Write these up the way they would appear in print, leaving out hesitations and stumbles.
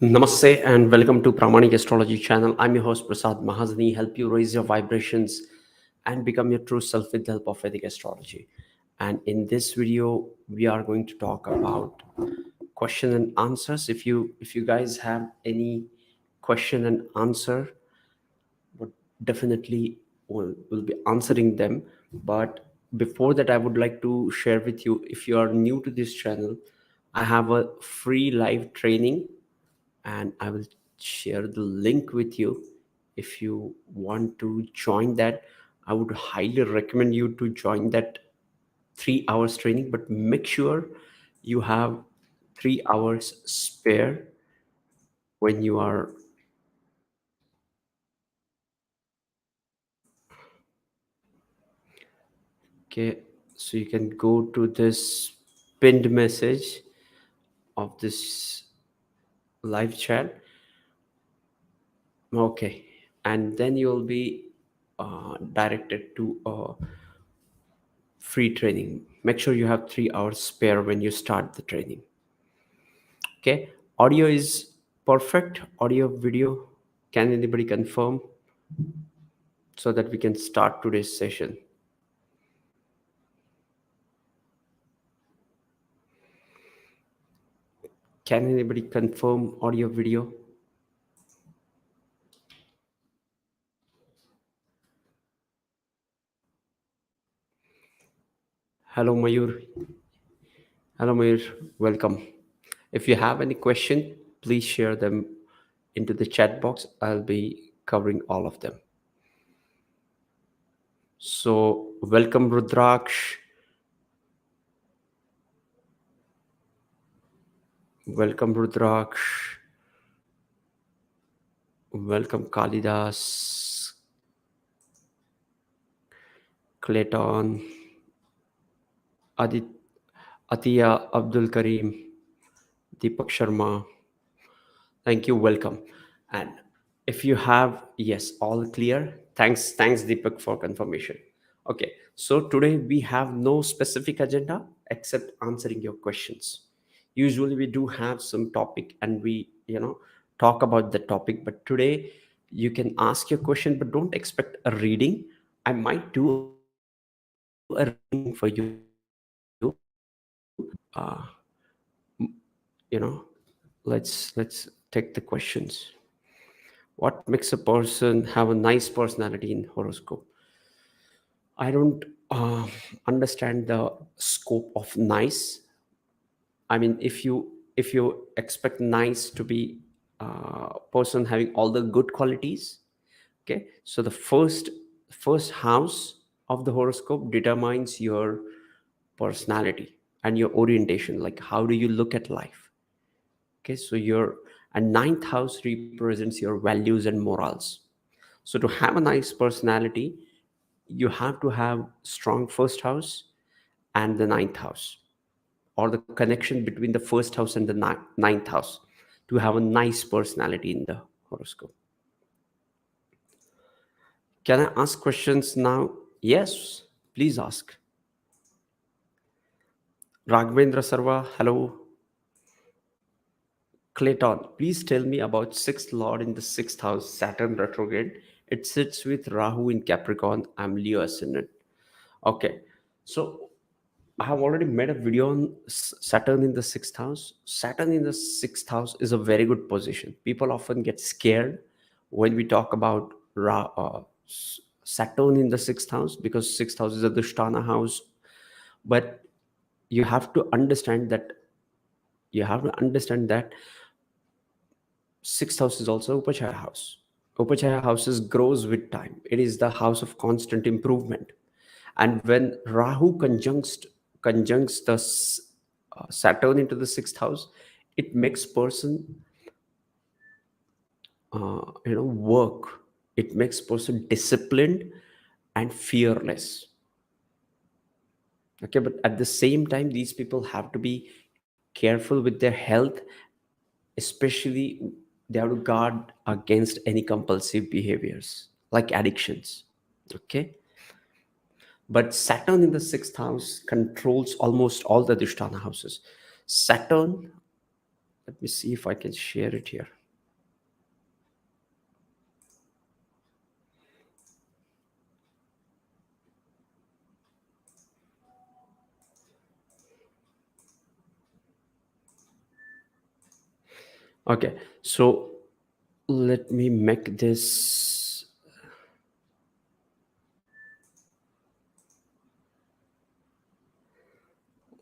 Namaste and welcome to Pramanik Astrology channel. I'm your host Prasad Mahazani, help you raise your vibrations and become your true self with the help of Vedic astrology. And in this video, we are going to talk about question and answers. If you guys have any question and answer, but definitely will be answering them. But before that, I would like to share with you, if you are new to this channel, I have a free live training and I will share the link with you. If you want to join that, I would highly recommend you to join that 3 hours training, but make sure you have 3 hours spare when you are. Okay, so you can go to this pinned message of this live chat. Okay, and then you'll be directed to a free training. Make sure you have 3 hours spare when you start the training. Okay, audio is perfect. Audio, video. Can anybody confirm so that we can start today's session? Can anybody confirm audio, video? Hello, Mayur. Hello, Mayur. Welcome. If you have any question, please share them into the chat box. I'll be covering all of them. So, welcome, Rudraksh. Welcome, Rudraksh. Welcome, Kalidas, Clayton, Adit, Atiya, Abdul Karim, Deepak Sharma. Thank you. Welcome. And if you have, yes, all clear. Thanks, Deepak, for confirmation. Okay. So today we have no specific agenda except answering your questions. Usually we do have some topic and we, talk about the topic. But today you can ask your question, but don't expect a reading. I might do a reading for you. Uh, let's take the questions. What makes a person have a nice personality in horoscope? I don't understand the scope of nice. I mean, if you expect nice to be a person having all the good qualities, okay, so the first house of the horoscope determines your personality and your orientation, like how do you look at life. Okay, so your and ninth house represents your values and morals. So to have a nice personality, you have to have strong first house and the ninth house, or the connection between the first house and the ninth house, to have a nice personality in the horoscope. Can I ask questions now? Yes, please ask. Raghavendra Sarva, hello. Clayton, please tell me about sixth lord in the sixth house, Saturn retrograde. It sits with Rahu in Capricorn. I'm Leo ascendant. Okay, so I have already made a video on Saturn in the sixth house. Saturn in the sixth house is a very good position. People often get scared when we talk about Saturn in the sixth house, because sixth house is a Dushtana house. But you have to understand that sixth house is also Upachaya house. Upachaya houses grows with time. It is the house of constant improvement. And when Rahu conjuncts the Saturn into the sixth house, it makes person work. It makes person disciplined and fearless. Okay, but at the same time, these people have to be careful with their health, especially they have to guard against any compulsive behaviors like addictions. Okay, but Saturn in the sixth house controls almost all the Dhisthana houses. Saturn Let me see if I can share it here. Okay, so let me make this.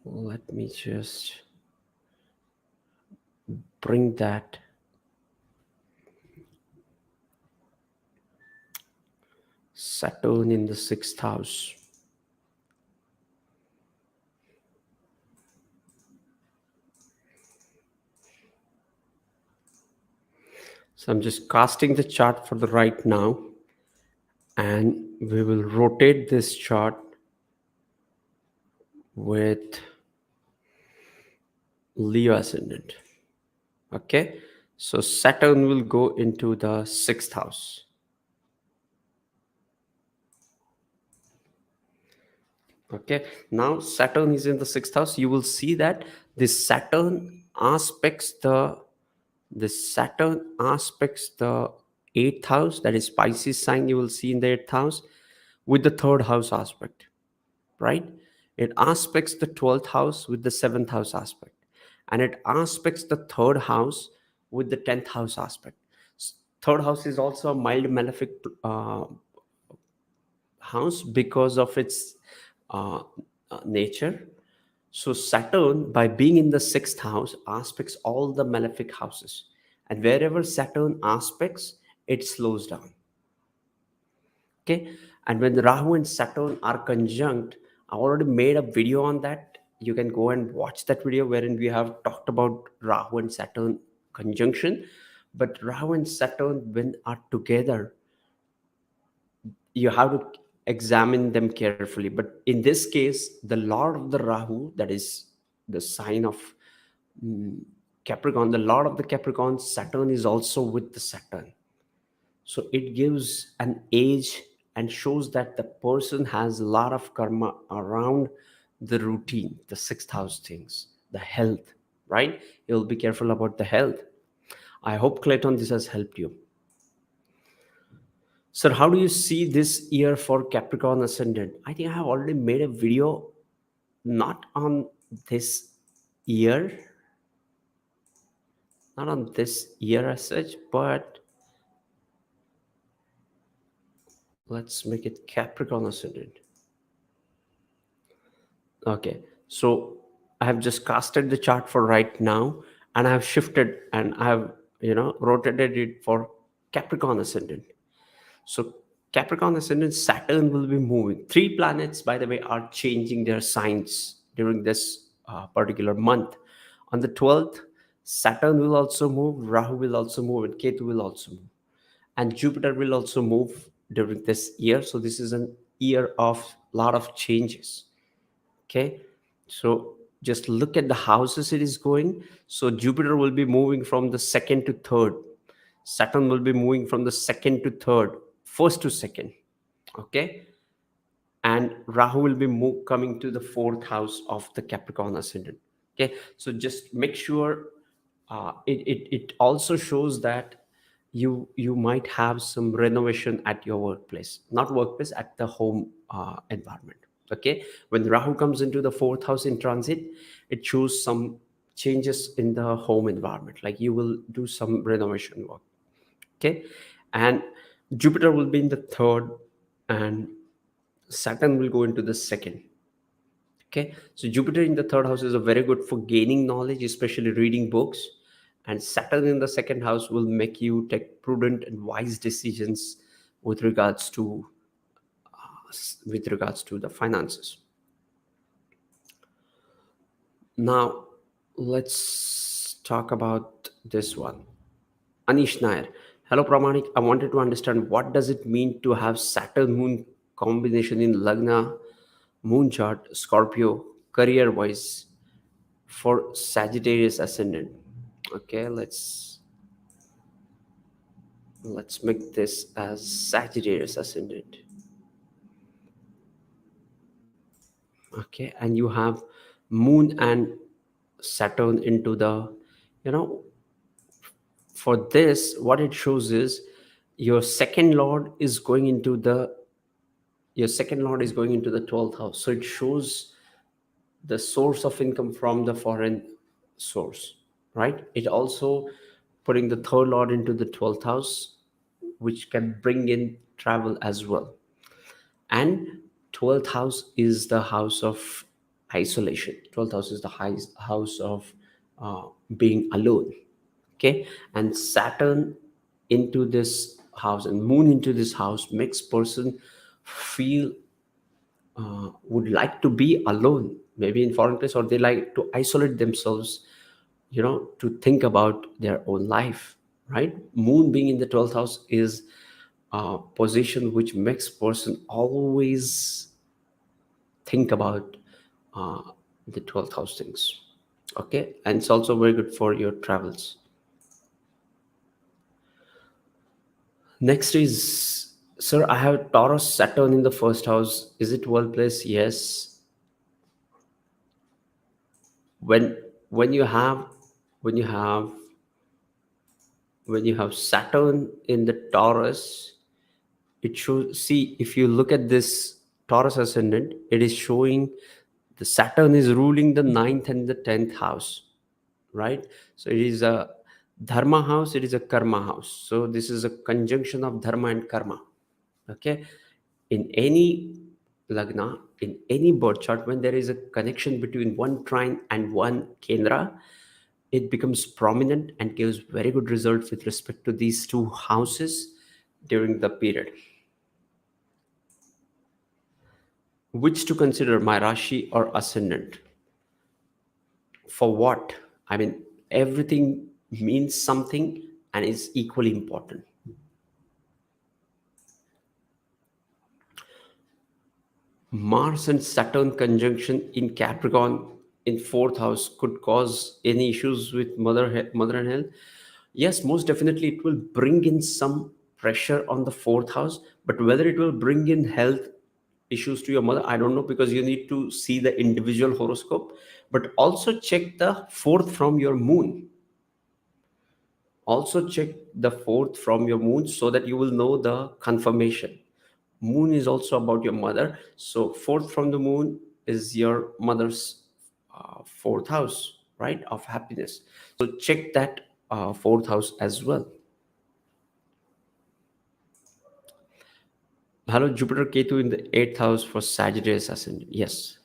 Let me just bring that. Saturn in the 6th house. So I'm just casting the chart for the right now, and we will rotate this chart with Leo ascendant. Okay, so Saturn will go into the 6th house. Okay, now Saturn is in the 6th house. You will see that this Saturn aspects the 8th house, that is Pisces sign. You will see in the 8th house with the 3rd house aspect, right? It aspects the 12th house with the 7th house aspect, and it aspects the 3rd house with the 10th house aspect. 3rd house is also a mild malefic house because of its uh, nature. So Saturn, by being in the 6th house, aspects all the malefic houses, and wherever Saturn aspects, it slows down. Okay, and when Rahu and Saturn are conjunct, I already made a video on that. You can go and watch that video wherein we have talked about Rahu and Saturn conjunction. But Rahu and Saturn, when are together, you have to examine them carefully. But in this case, the Lord of the Rahu, that is the sign of Capricorn, the Lord of the Capricorn, Saturn is also with the Saturn. So it gives an age and shows that the person has a lot of karma around the routine, the 6th house things, the health, right? You'll be careful about the health. I hope, Clayton, this has helped you. Sir, how do you see this year for Capricorn ascendant? I think I have already made a video, not on this year, not on this year as such, but let's make it Capricorn ascendant. Okay, so I have just casted the chart for right now, and I have shifted and I have, rotated it for Capricorn ascendant. So Capricorn ascendant, Saturn will be moving. 3 planets, by the way, are changing their signs during this particular month. On the 12th, Saturn will also move, Rahu will also move, and Ketu will also move. And Jupiter will also move during this year. So this is an year of lot of changes. Okay, so just look at the houses it is going. So Jupiter will be moving from the 2nd to 3rd. Saturn will be moving from the 2nd to 3rd, 1st to 2nd. Okay, and Rahu will be coming to the 4th house of the Capricorn ascendant. Okay, so just make sure it also shows that you might have some renovation at your workplace, not workplace, at the home environment. Okay, when Rahu comes into the 4th house in transit, it shows some changes in the home environment, like you will do some renovation work. Okay, and Jupiter will be in the 3rd, and Saturn will go into the 2nd. Okay, so Jupiter in the 3rd house is a very good for gaining knowledge, especially reading books. And Saturn in the 2nd house will make you take prudent and wise decisions with regards to the finances. Now let's talk about this one. Anish Nair. Hello Pramanik, I wanted to understand what does it mean to have Saturn Moon combination in Lagna, Moon chart, Scorpio, career wise for Sagittarius ascendant. Okay, let's make this as Sagittarius ascendant. Okay, and you have Moon and Saturn into the you know, for this, what it shows is your second lord is going into the 12th house. So it shows the source of income from the foreign source, right? It also putting the third lord into the 12th house, which can bring in travel as well. And 12th house is the house of isolation. 12th house is the house of being alone. Okay, and Saturn into this house and moon into this house makes person feel would like to be alone, maybe in foreign place, or they like to isolate themselves, to think about their own life, right? Moon being in the 12th house is a position which makes person always think about uh, the 12th house things. Okay, and it's also very good for your travels. Next is, sir, I have Taurus Saturn in the first house. Is it well placed? Yes. When you have when you have when you have Saturn in the Taurus, it shows. See, if you look at this Taurus ascendant, it is showing the Saturn is ruling the ninth and the 10th house, right? So it is a dharma house, it is a karma house. So this is a conjunction of dharma and karma. Okay, in any lagna, in any birth chart, when there is a connection between one trine and one kendra, it becomes prominent and gives very good results with respect to these two houses during the period. Which to consider, my Rashi or ascendant? For what? I mean, everything means something and is equally important. Mars and Saturn conjunction in Capricorn in fourth house could cause any issues with mother and health. Yes, most definitely it will bring in some pressure on the fourth house, but whether it will bring in health issues to your mother, I don't know, because you need to see the individual horoscope, but also check the fourth from your moon. Also check the fourth from your moon so that you will know the confirmation. Moon is also about your mother, so fourth from the moon is your mother's fourth house, right, of happiness. So check that fourth house as well. Hello, Jupiter Ketu in the eighth house for Sagittarius ascendant. Yes.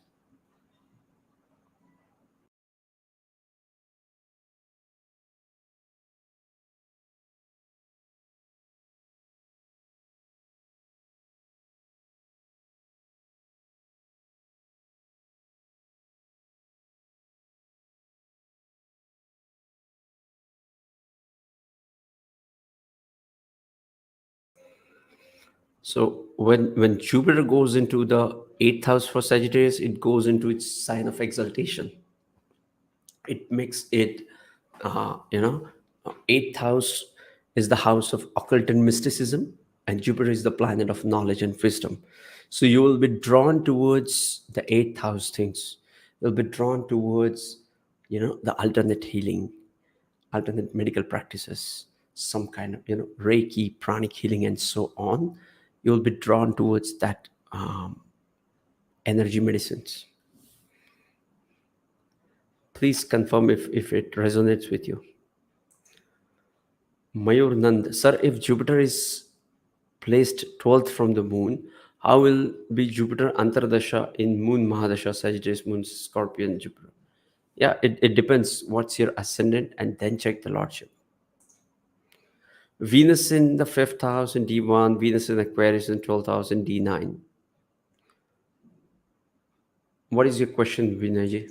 So when Jupiter goes into the eighth house for Sagittarius, it goes into its sign of exaltation. It makes it, eighth house is the house of occult and mysticism, and Jupiter is the planet of knowledge and wisdom. So you will be drawn towards the eighth house things. You'll be drawn towards, the alternate healing, alternate medical practices, some kind of, Reiki, pranic healing, and so on. You'll be drawn towards that energy medicines. Please confirm if it resonates with you. Mayur Nand, sir, if Jupiter is placed 12th from the moon, how will be Jupiter Antardasha in moon mahadasha, Sagittarius, moon, Scorpion, Jupiter? Yeah, it depends what's your ascendant, and then check the lordship. Venus in the 5th house in D1, Venus in Aquarius in 12th house in D9. What is your question, Vinayji?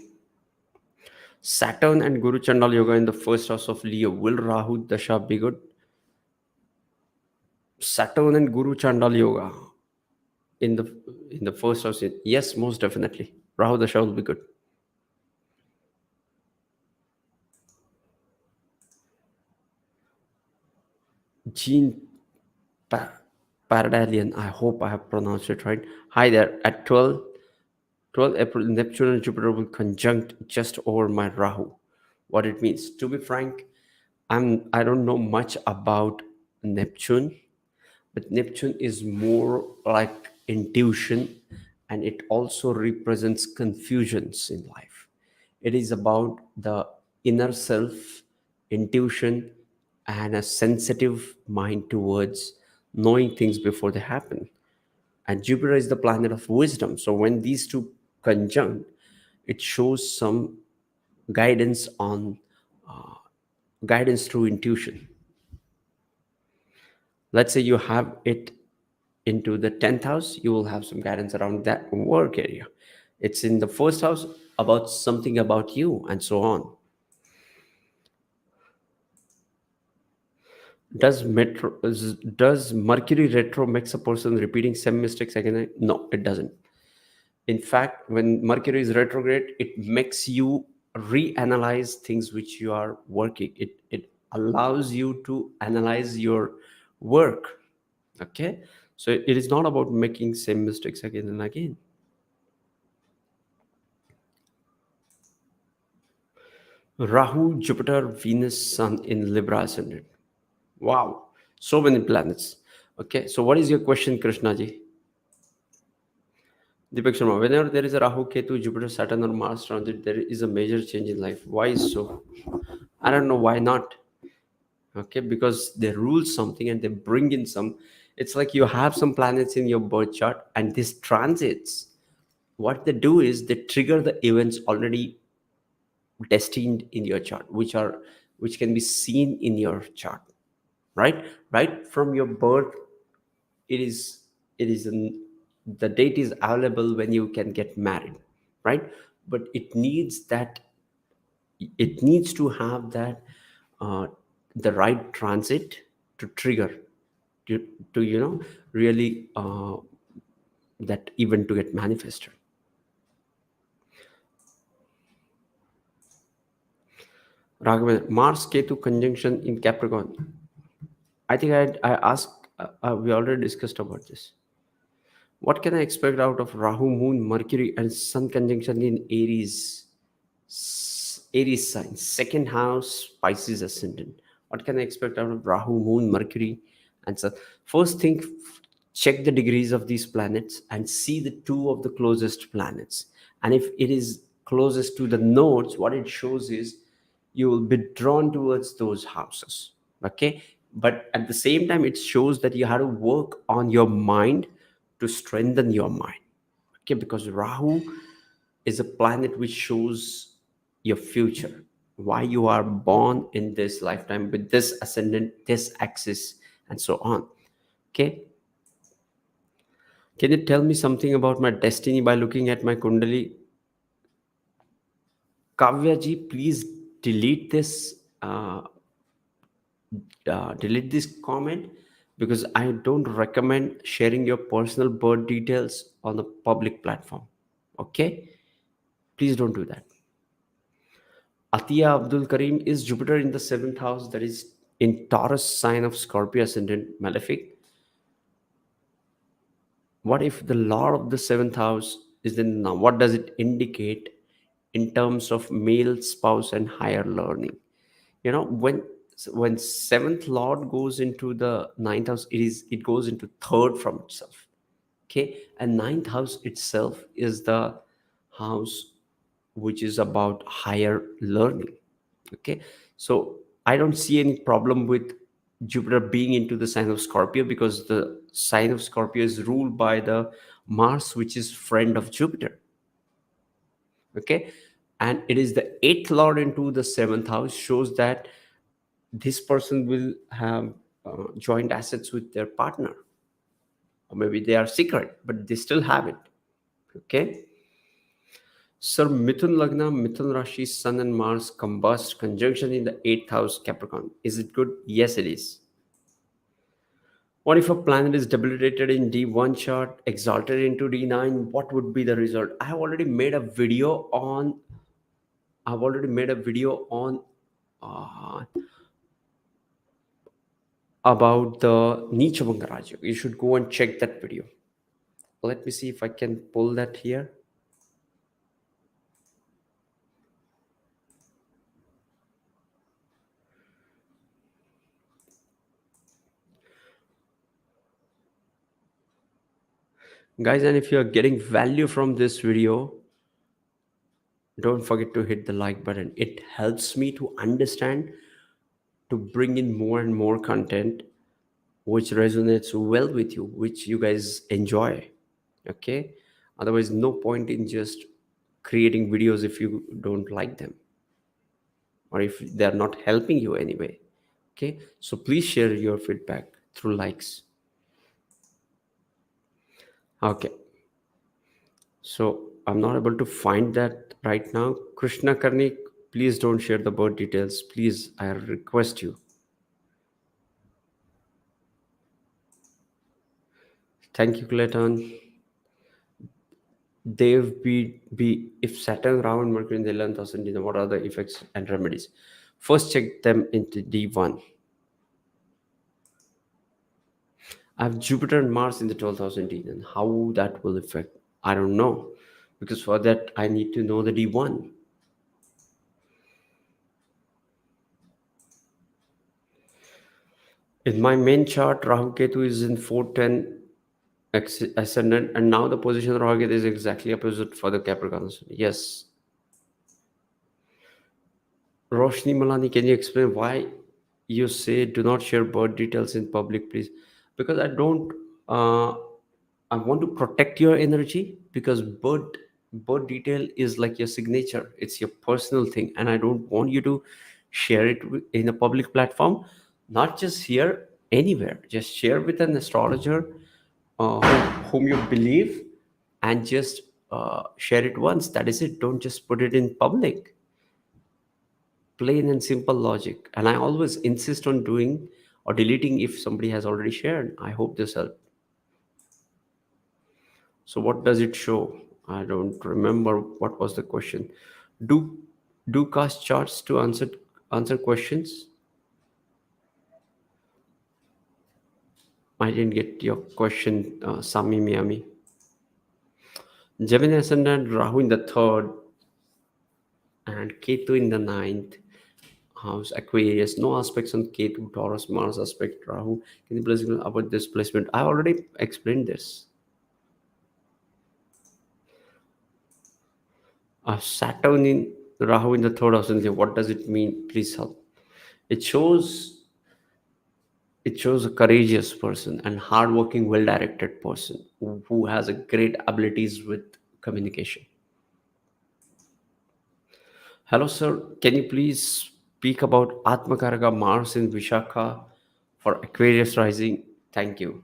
Saturn and Guru Chandal Yoga in the first house of Leo. Will Rahu Dasha be good? Saturn and Guru Chandal Yoga in the first house. Yes, most definitely. Rahu Dasha will be good. Jean Paradalian, I hope I have pronounced it right. Hi there. At 12 April, Neptune and Jupiter will conjunct just over my Rahu. what it means. To be frank, I don't know much about Neptune, but Neptune is more like intuition, and it also represents confusions in life. It is about the inner self, intuition, and a sensitive mind towards knowing things before they happen. And Jupiter is the planet of wisdom. So when these two conjunct, it shows some guidance on guidance through intuition. Let's say you have it into the 10th house, you will have some guidance around that work area. It's in the first house about something about you, and so on. Does Mercury retro makes a person repeating same mistakes again? No, it doesn't. In fact, when Mercury is retrograde, it makes you reanalyze things which you are working. It allows you to analyze your work. Okay, so it is not about making same mistakes again and again. Rahu, Jupiter, Venus, Sun in Libra ascendant. Wow, so many planets. Okay, so what is your question, Krishna ji? Deepak Sharma, whenever there is a Rahu, Ketu, Jupiter, Saturn, or Mars transit, there is a major change in life. Why is so? I don't know why not. Okay, because they rule something and they bring in some. It's like you have some planets in your birth chart, and these transits, what they do is they trigger the events already destined in your chart, which can be seen in your chart, right from your birth. It is the date is available when you can get married, right? But it needs to have that uh, the right transit to trigger, to really that event to get manifested. Raghavan, Mars Ketu conjunction in Capricorn. I think I asked, we already discussed about this. What can I expect out of Rahu, Moon, Mercury, and Sun conjunction in Aries? Aries sign, second house, Pisces ascendant. What can I expect out of Rahu, Moon, Mercury, and Sun? First thing, check the degrees of these planets and see the two of the closest planets. And if it is closest to the nodes, what it shows is you will be drawn towards those houses. Okay, but at the same time, it shows that you have to work on your mind to strengthen your mind. Okay, because Rahu is a planet which shows your future, why you are born in this lifetime with this ascendant, this axis, and so on. Okay, can you tell me something about my destiny by looking at my kundali? Kavya ji, please delete this delete this comment, because I don't recommend sharing your personal birth details on the public platform. Okay, please don't do that. Atiya Abdul Karim, is Jupiter in the seventh house, that is in Taurus sign of Scorpio ascendant, malefic? What if the lord of the seventh house is in now? What does it indicate in terms of male spouse and higher learning? When seventh lord goes into the ninth house, it goes into third from itself. Okay, and ninth house itself is the house which is about higher learning. Okay, so I don't see any problem with Jupiter being into the sign of Scorpio, because the sign of Scorpio is ruled by the Mars, which is friend of Jupiter. Okay, and it is the eighth lord into the seventh house, shows that this person will have joint assets with their partner, or maybe they are secret but they still have it. Okay, sir, Mithun Lagna, Mithun Rashi, Sun and Mars combust conjunction in the 8th house Capricorn, is it good? Yes, it is. What if a planet is debilitated in D1 chart, exalted into D9? What would be the result? I've already made a video on uh, about the Nichabanga Raja. You should go and check that video. Let me see if I can pull that here. Guys, and if you're getting value from this video, don't forget to hit the like button. It helps me to understand, to bring in more and more content which resonates well with you, which you guys enjoy. Okay? Otherwise, no point in just creating videos if you don't like them or if they're not helping you anyway. Okay? So please share your feedback through likes. Okay. So I'm not able to find that right now. Krishna Karnik, please don't share the birth details. Please, I request you. Thank you, Clayton. If Saturn, Rahu, and Mercury in the 11th house, what are the effects and remedies? First, check them into D1. I have Jupiter and Mars in the 12th house indeed, and how that will affect, I don't know, because for that I need to know the D1. In my main chart, Rahu-ketu is in 410 ascendant, and now the position of Rahu-ketu is exactly opposite for the Capricorn. Yes. Roshni Malani, can you explain why you say do not share birth details in public, please? Because I don't. Uh, I want to protect your energy because birth detail is like your signature. It's your personal thing, and I don't want you to share it in a public platform. Not just here, anywhere. Just share with an astrologer whom you believe, and just share it once. That is it. Don't just put it in public. Plain and simple logic. And I always insist on doing or deleting if somebody has already shared. I hope this helped. So what does it show? I don't remember what was the question. Do do cast charts to answer questions? I didn't get your question, Sami Miami. Gemini ascendant, Rahu in the third, and Ketu in the ninth house, Aquarius. No aspects on Ketu, Taurus, Mars aspect, Rahu. Can you please explain about this placement? I already explained this. Saturn in Rahu in the third house. What does it mean? Please help. It shows it shows a courageous person and hardworking, well-directed person who has a great abilities with communication. Hello, sir. Can you please speak about Atmakaraka Mars in Vishakha for Aquarius rising? Thank you.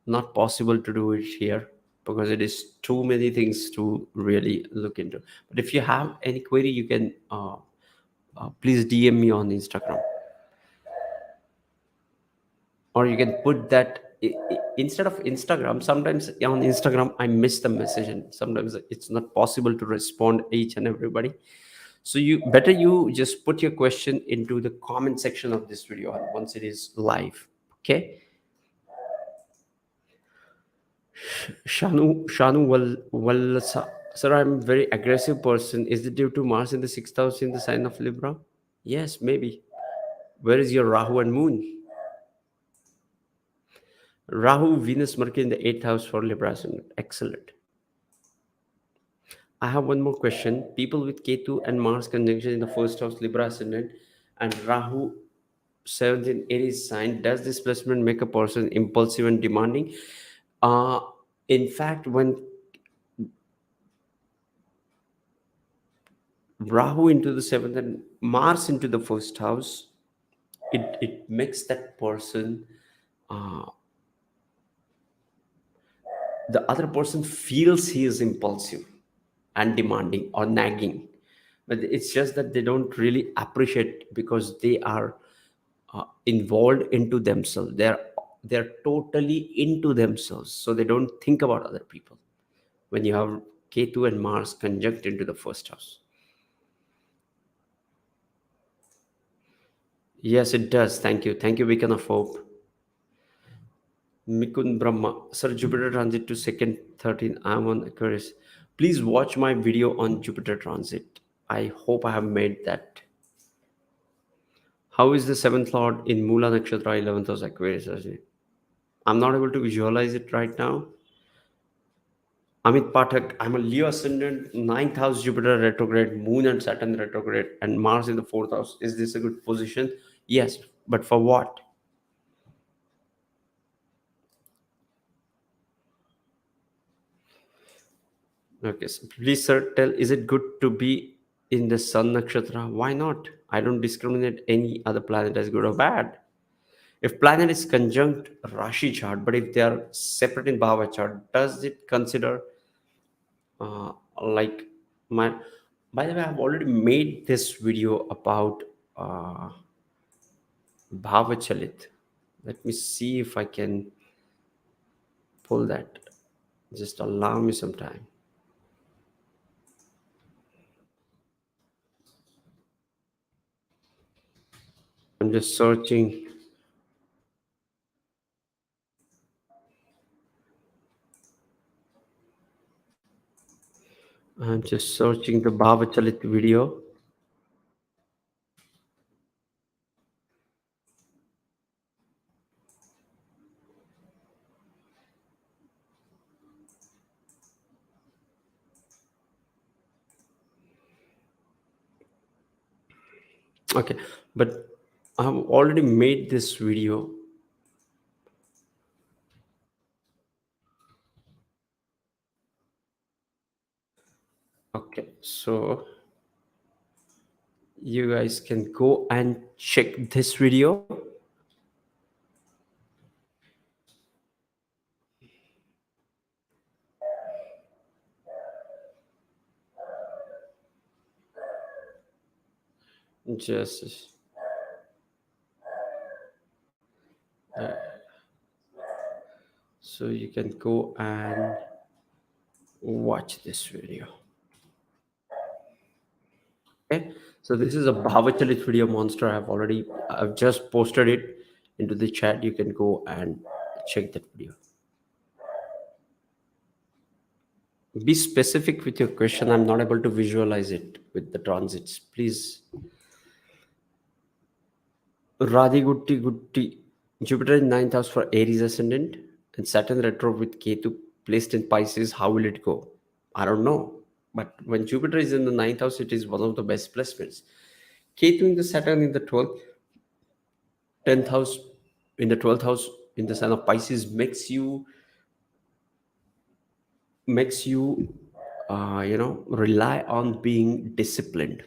Not possible to do it here because it is too many things to really look into. But if you have any query, you can please DM me on Instagram, or you can put that instead of Instagram. Sometimes on Instagram I miss the message, and sometimes it's not possible to respond each and everybody. So you just put your question into the comment section of this video once it is live. Okay. Shanu, sir, I'm a very aggressive person. Is it due to Mars in the sixth house in the sign of Libra? Yes, maybe. Where is your Rahu and Moon? Rahu, Venus, Mercury in the eighth house for Libra ascendant. Excellent. I have one more question. People with Ketu and Mars conjunction in the first house, Libra ascendant, and Rahu, seventh in Aries sign, does this placement make a person impulsive and demanding? Uh, in fact, when Rahu into the seventh and Mars into the first house, it makes that person, uh, the other person feels he is impulsive and demanding or nagging. But it's just that they don't really appreciate because they are involved into themselves. They're totally into themselves, so they don't think about other people. When you have Ketu and Mars conjunct into the first house. Yes, it does. Thank you, Beacon of Hope. Mikun Brahma, sir, Jupiter transit to second 13. I'm on Aquarius. Please watch my video on Jupiter transit. I hope I have made that. How is the seventh lord in Mula Nakshatra 11th house Aquarius? I'm not able to visualize it right now. Amit Pathak, I'm a Leo ascendant, ninth house Jupiter retrograde, Moon and Saturn retrograde, and Mars in the fourth house. Is this a good position? Yes, but for what? Okay, so please, sir, tell, is it good to be in the Sun nakshatra? Why not? I don't discriminate any other planet as good or bad. If planet is conjunct Rashi chart, but if they are separate in Bhava chart, does it consider uh, like my? By the way, I've already made this video about uh, Bhava chalit. Let me see if I can pull that. Just allow me some time. I'm just searching. I'm just searching the Bhava chalit video. Okay, but I've already made this video. Okay, so you guys can go and check this video. Just so you can go and watch this video. Okay, so this is a Bhavachalit video monster. I've just posted it into the chat. You can go and check that video. Be specific with your question. I'm not able to visualize it with the transits. Please. Radhi Gutti Gutti. Jupiter in ninth house for Aries ascendant and Saturn retro with Ketu placed in Pisces. How will it go? I don't know. But when Jupiter is in the ninth house, it is one of the best placements. Ketu in the Saturn in the 12th, 10th house, in the 12th house, in the sign of Pisces makes you rely on being disciplined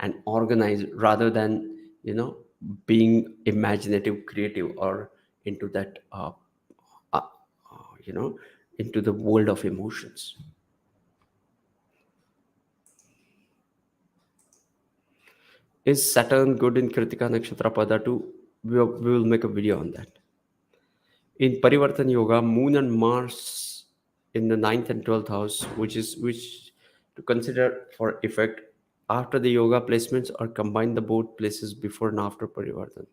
and organized rather than being imaginative, creative, or into that uh, you know into the world of emotions. Is Saturn good in Kritika Nakshatra Pada too? We will make a video on that. In Parivartan Yoga, Moon and Mars in the ninth and 12th house, which to consider for effect after the yoga placements or combine the both places before and after Parivartan.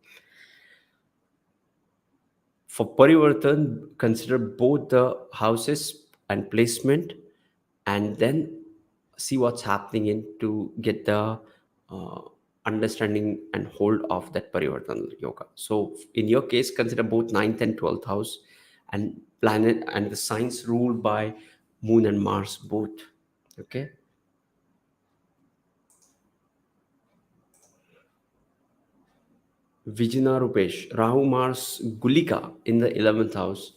For Parivartan, consider both the houses and placement and then see what's happening in to get the uh, understanding and hold of that Parivartan yoga. So in your case, consider both ninth and 12th house and planet and the signs ruled by Moon and Mars both. Okay. Vijana Rupesh, Rahu Mars Gulika in the 11th house.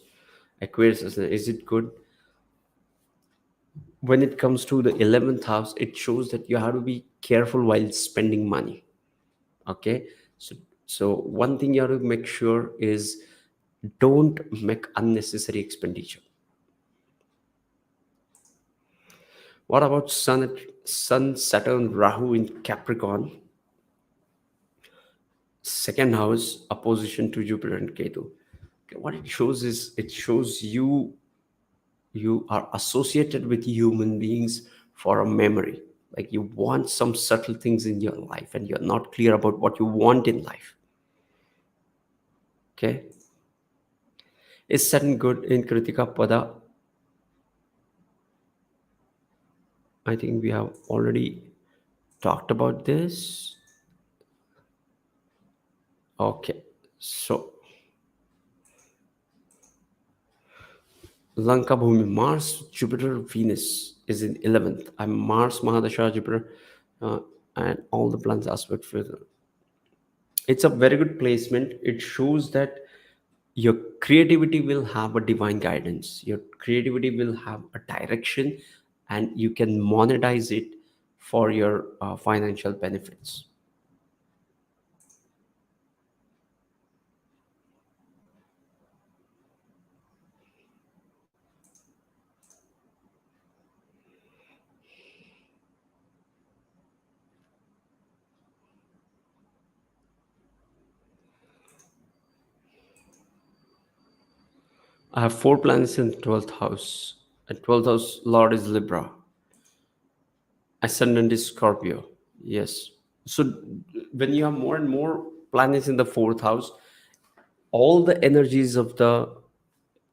Aquarius, is it good? When it comes to the 11th house, it shows that you have to be careful while spending money. Okay, so one thing you have to make sure is don't make unnecessary expenditure. What about sun Saturn Rahu in Capricorn, second house opposition to Jupiter and Ketu? Okay, what it shows is it shows you are associated with human beings for a memory, like you want some subtle things in your life and you're not clear about what you want in life. Okay, is Saturn good in Kritika Pada? I think we have already talked about this. Okay, so Lanka Bhumi, Mars, Jupiter, Venus is in 11th. I'm Mars, Mahadasha, Jupiter, uh, and all the planets aspect for the. It's a very good placement. It shows that your creativity will have a divine guidance. Your creativity will have a direction, and you can monetize it for your financial benefits. I have four planets in 12th house. And 12th house Lord is Libra. Ascendant is Scorpio. Yes. So when you have more and more planets in the fourth house, all the energies of the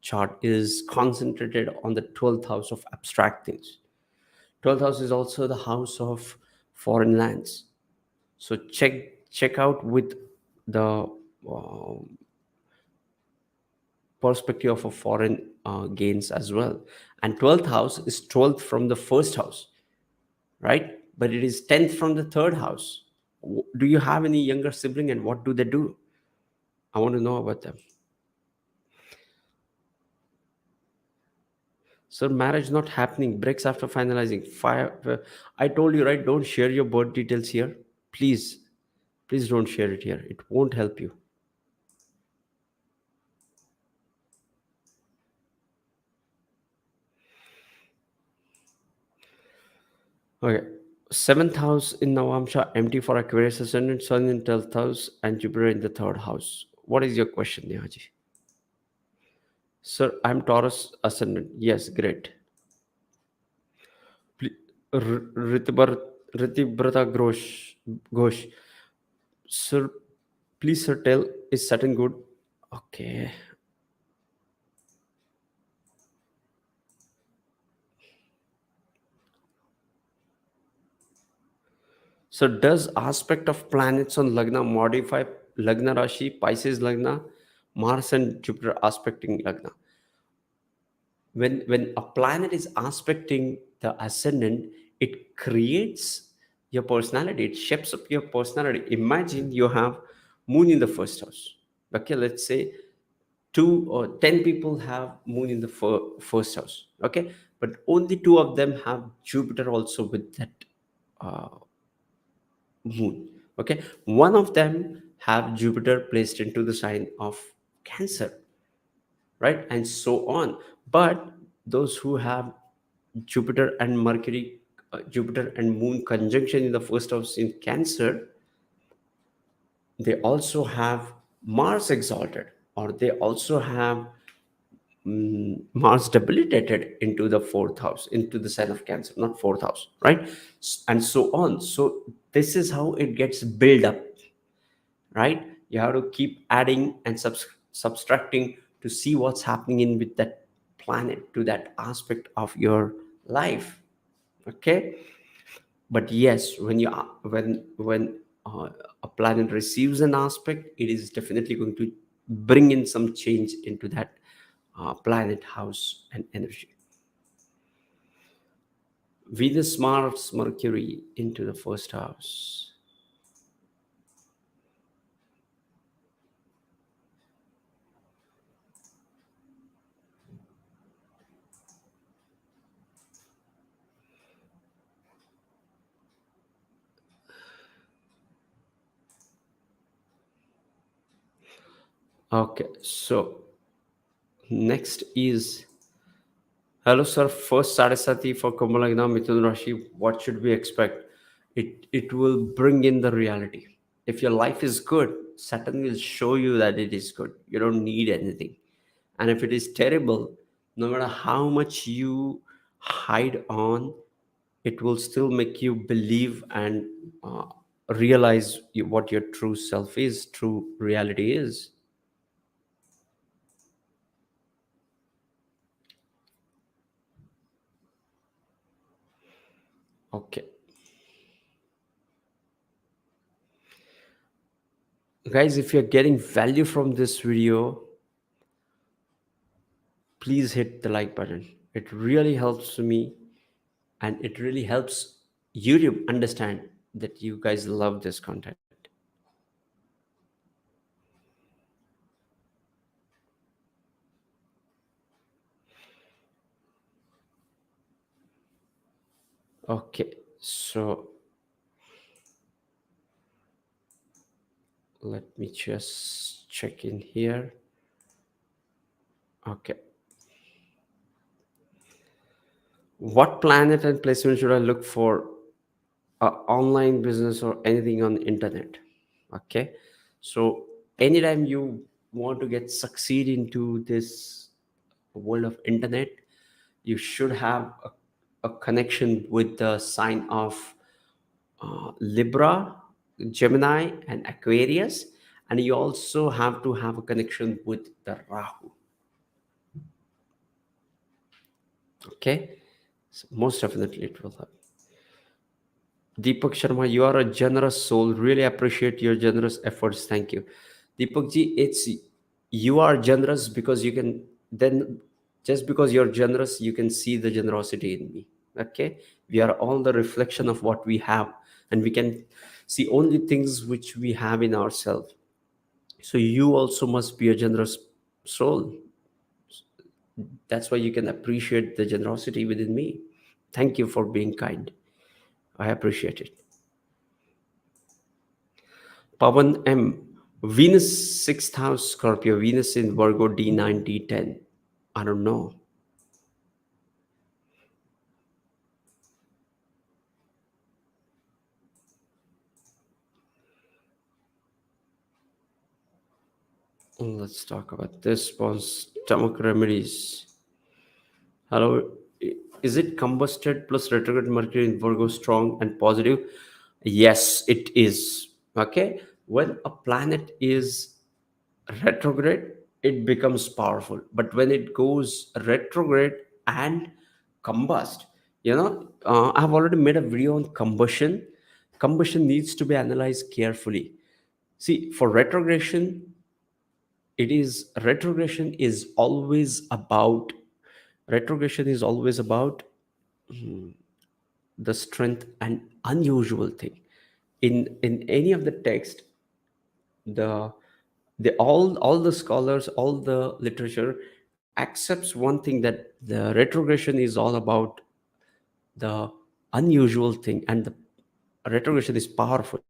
chart is concentrated on the 12th house of abstract things. 12th house is also the house of foreign lands. So check out with the uh, perspective of a foreign gains as well. And 12th house is 12th from the first house, right? But it is 10th from the third house. Do you have any younger sibling, and what do they do? I want to know about them. So marriage not happening, breaks after finalizing. Fire. I told you, right? Don't share your birth details here. Please, please don't share it here. It won't help you. Okay. Seventh house in Navamsha, empty for Aquarius ascendant, Sun in 12th house, and Jupiter in the third house. What is your question, Nehaji? Sir, I'm Taurus ascendant. Yes, great. Ritibrata Ghosh. Sir, please, sir, tell, is Saturn good? Okay. So does aspect of planets on lagna modify lagna Rashi, Pisces lagna, Mars and Jupiter aspecting lagna? When a planet is aspecting the ascendant, it creates your personality. It shapes up your personality. Imagine you have moon in the first house. Okay, let's say 2 or 10 people have moon in the first house. Okay, but only two of them have Jupiter also with that uh, moon. Okay, one of them have Jupiter placed into the sign of Cancer, right, and so on. But those who have Jupiter and Mercury, Jupiter and Moon conjunction in the first house in Cancer, they also have Mars exalted, or they also have Mars debilitated into the fourth house, into the sign of Cancer, not fourth house, right? And so on. So this is how it gets built up, right? You have to keep adding and subtracting to see what's happening in with that planet to that aspect of your life. Okay, but yes, when a planet receives an aspect, it is definitely going to bring in some change into that planet house and energy. Venus, Mars, Mercury into the first house. Okay, so next is, hello, sir. First, sati for Kumbhalagna Mithun Rashi. What should we expect? It will bring in the reality. If your life is good, Saturn will show you that it is good. You don't need anything. And if it is terrible, no matter how much you hide on, it will still make you believe and realize what your true self is, true reality is. Okay. Guys, if you're getting value from this video, please hit the like button. It really helps me, and it really helps YouTube understand that you guys love this content. Okay, so let me just check in here. Okay. What planet and placement should I look for online business or anything on the internet? Okay. So anytime you want to get succeed into this world of internet, you should have a connection with the sign of Libra, Gemini, and Aquarius, and you also have to have a connection with the Rahu. Okay, so most definitely it will help. Deepak Sharma, you are a generous soul. Really appreciate your generous efforts. Thank you. Deepak ji, it's you are generous because you can then just because you're generous, you can see the generosity in me. Okay. We are all the reflection of what we have, and we can see only things which we have in ourselves. So you also must be a generous soul. That's why you can appreciate the generosity within me. Thank you for being kind. I appreciate it. Pavan M. Venus 6th house Scorpio, Venus in Virgo D9, D10. I don't know. Let's talk about this one. Stomach remedies. Hello. Is it combusted plus retrograde Mercury in Virgo strong and positive? Yes, it is. Okay. When a planet is retrograde, it becomes powerful. But when it goes retrograde and combust, I've already made a video on combustion. Combustion needs to be analyzed carefully. See, for retrogression, retrogression is always about the strength and unusual thing. In any of the text, the all the scholars, all the literature accepts one thing, that the retrogression is all about the unusual thing, and the retrogression is powerful.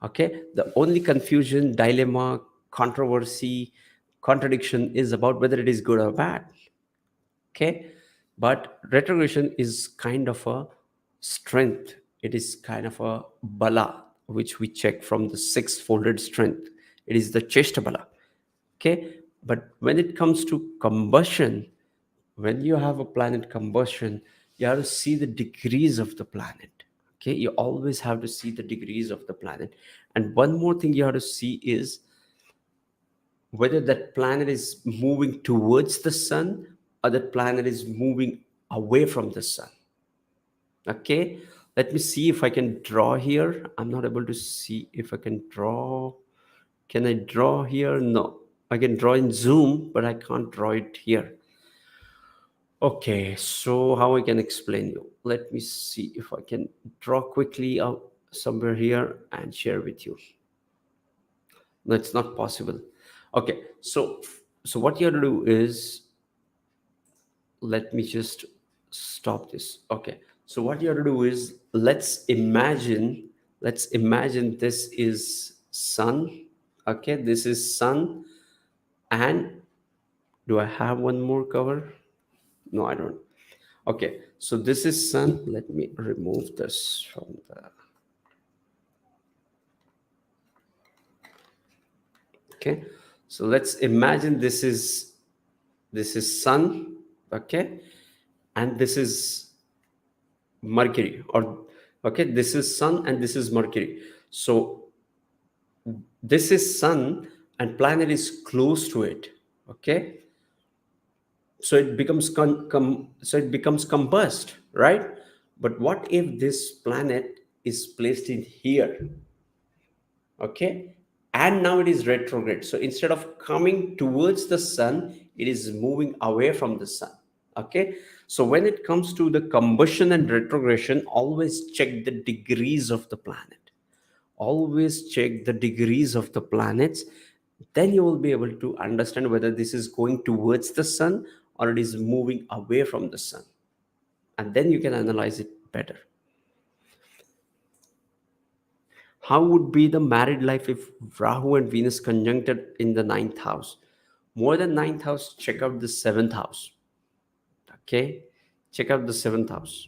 Okay, the only confusion, dilemma, controversy, contradiction is about whether it is good or bad. Okay, but retrogression is kind of a strength. It is kind of a bala, which we check from the six folded strength. It is the cheshta bala. Okay, but when it comes to combustion, when you have a planet combustion, you have to see the degrees of the planet. Okay, you always have to see the degrees of the planet. And one more thing you have to see is whether that planet is moving towards the sun or that planet is moving away from the sun. Okay, let me see if I can draw here. I'm not able to see if I can draw. Can I draw here? No, I can draw in Zoom, but I can't draw it here. Okay, so how I can explain you? Let me see if I can draw quickly out somewhere here and share with you. No, it's not possible. Okay, so what you have to do is, let me just stop this. Okay, so what you have to do is, let's imagine this is sun. Okay, this is sun, and do I have one more cover? No, I don't. Okay, so this is sun. Let me remove this from the. Okay, so let's imagine this is sun. Okay, and this is Mercury, or okay, this is sun and this is Mercury. So this is sun and planet is close to it. Okay, so it becomes combust, right? But what if this planet is placed in here? Okay, and now it is retrograde. So instead of coming towards the sun, it is moving away from the sun. Okay, so when it comes to the combustion and retrogression, always check the degrees of the planet. Always check the degrees of the planets. Then you will be able to understand whether this is going towards the sun or it is moving away from the sun, and then you can analyze it better. How would be the married life if Rahu and Venus conjuncted in the ninth house? More than ninth house, check out the seventh house. Okay, check out the seventh house.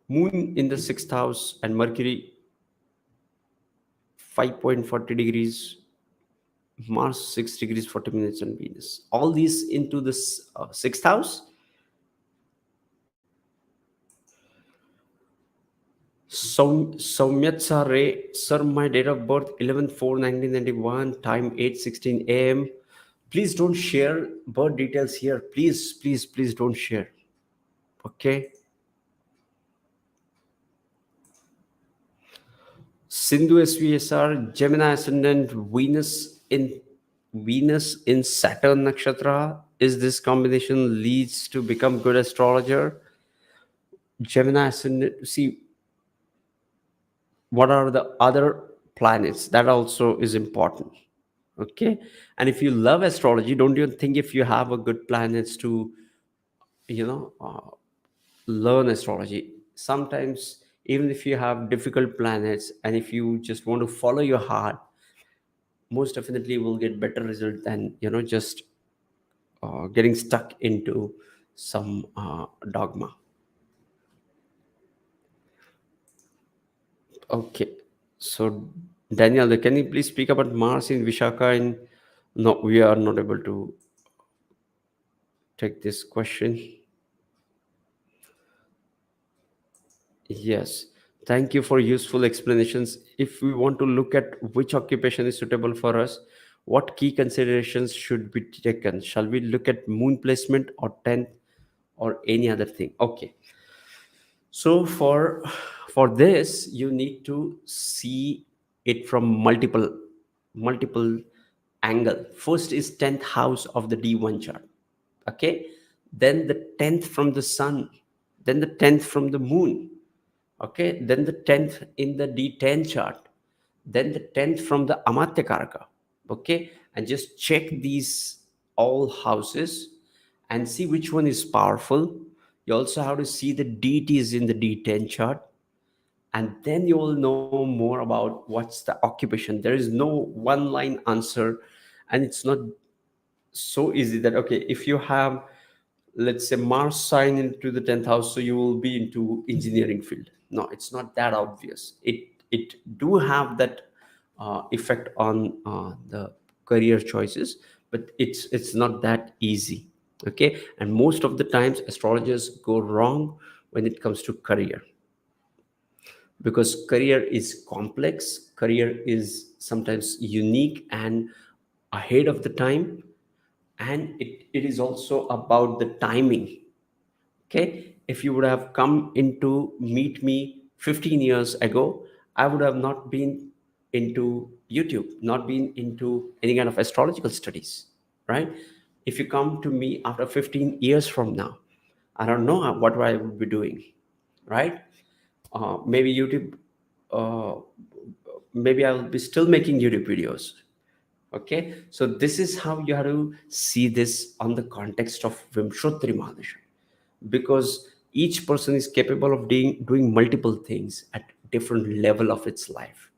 Moon in the sixth house and Mercury 5.40 degrees, Mars 6 degrees 40 minutes on Venus. All these into this sixth house. Soumyatsa Ray, sir, my date of birth 11/4/1991, time 8:16 a.m. Please don't share birth details here. Please, please, please don't share. Okay. Sindhu SVSR, Gemini ascendant, Venus in Saturn nakshatra. Is this combination leads to become good astrologer? Gemini ascendant. See, what are the other planets? That also is important. Okay, and if you love astrology, don't you think if you have a good planets to, you know, learn astrology? Sometimes even if you have difficult planets and if you just want to follow your heart, most definitely will get better result than, you know, just getting stuck into some dogma. Okay, so Daniel, can you please speak about Mars in Vishaka? In no, we are not able to take this question. Yes, thank you for useful explanations. If we want to look at which occupation is suitable for us, what key considerations should be taken? Shall we look at moon placement or 10th or any other thing? Okay. So for this, you need to see it from multiple angle. First is 10th house of the D1 chart. Okay. Then the 10th from the sun. Then the 10th from the moon. Okay, then the 10th in the D10 chart, then the 10th from the Amatya Karaka. Okay, and just check these all houses and see which one is powerful. You also have to see the deities in the D10 chart, and then you will know more about what's the occupation. There is no one line answer, and it's not so easy that, okay, if you have, let's say, Mars sign into the 10th house, so you will be into engineering field. No, it's not that obvious. It do have that effect on the career choices, but it's not that easy. Okay, and most of the times astrologers go wrong when it comes to career, because career is complex, career is sometimes unique and ahead of the time, and it is also about the timing. Okay, if you would have come into meet me 15 years ago, I would have not been into YouTube, not been into any kind of astrological studies, right? If you come to me after 15 years from now, I don't know what I would be doing, right? Maybe YouTube, uh, maybe I'll be still making YouTube videos. Okay, so this is how you have to see this on the context of Vimshottari Mahadasha, because each person is capable of doing multiple things at different level of its life.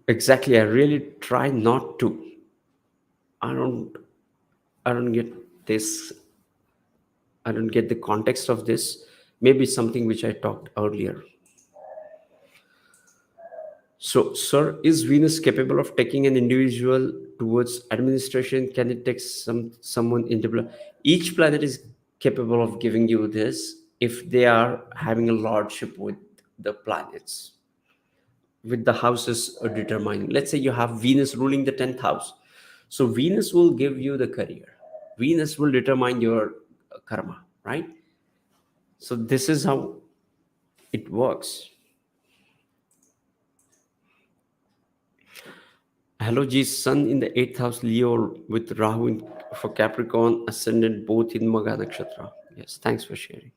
Exactly, I really try not to. I don't i don't get this. I don't get the context of this. Maybe something which I talked earlier. So, sir, is Venus capable of taking an individual towards administration? Can it take someone into each planet is capable of giving you this if they are having a lordship with the planets, with the houses are determining. Let's say you have Venus ruling the 10th house. So Venus will give you the career. Venus will determine your karma, right? So this is how it works. Hello G, Sun in the 8th house Leo with Rahu for Capricorn, ascendant both in Maga nakshatra. Yes, thanks for sharing.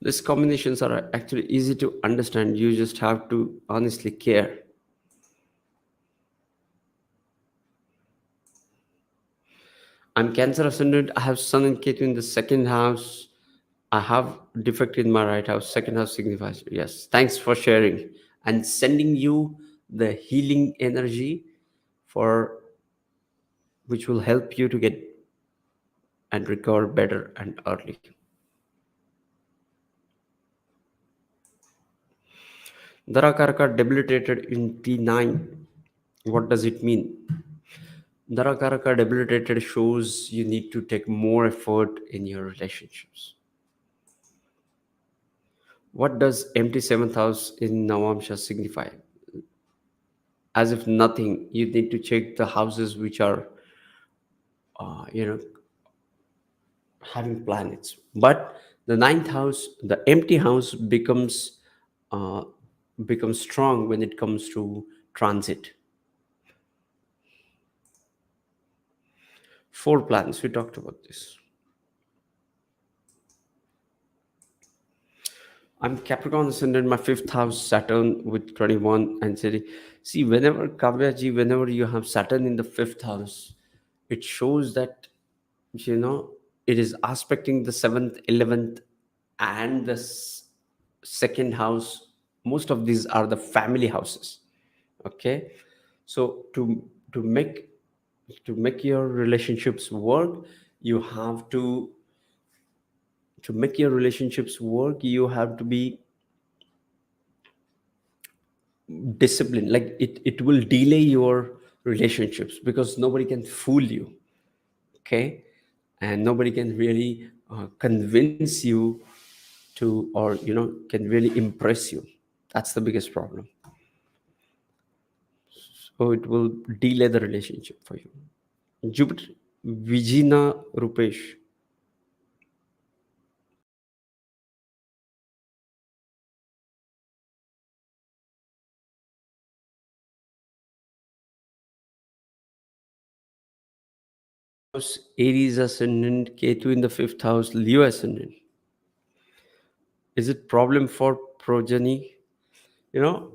These combinations are actually easy to understand. You just have to honestly care. I'm Cancer ascendant. I have Sun and Ketu in the second house. I have defect in my right house. Second house signifies. Yes, thanks for sharing and sending you the healing energy for which will help you to get and recover better and early. Dharakaraka debilitated in T9. What does it mean? Dharakaraka debilitated shows you need to take more effort in your relationships. What does empty seventh house in Navamsha signify? As if nothing, you need to check the houses which are, you know, having planets. But the ninth house, the empty house, uh, becomes strong when it comes to transit. Four planets. We talked about this. I'm Capricorn ascendant, my fifth house, Saturn with 21 and city. See, whenever Kavyaji, whenever you have Saturn in the fifth house, it shows that, you know, it is aspecting the seventh, 11th, and the second house. Most of these are the family houses. Okay. So to make your relationships work, you have to make your relationships work, you have to be discipline. Like it will delay your relationships because nobody can fool you. Okay. And nobody can really convince you to, or can really impress you. That's the biggest problem. So it will delay the relationship for you. Jupiter, Vijina Rupesh. House, Aries ascendant, Ketu in the fifth house, Leo ascendant. Is it problem for progeny? You know,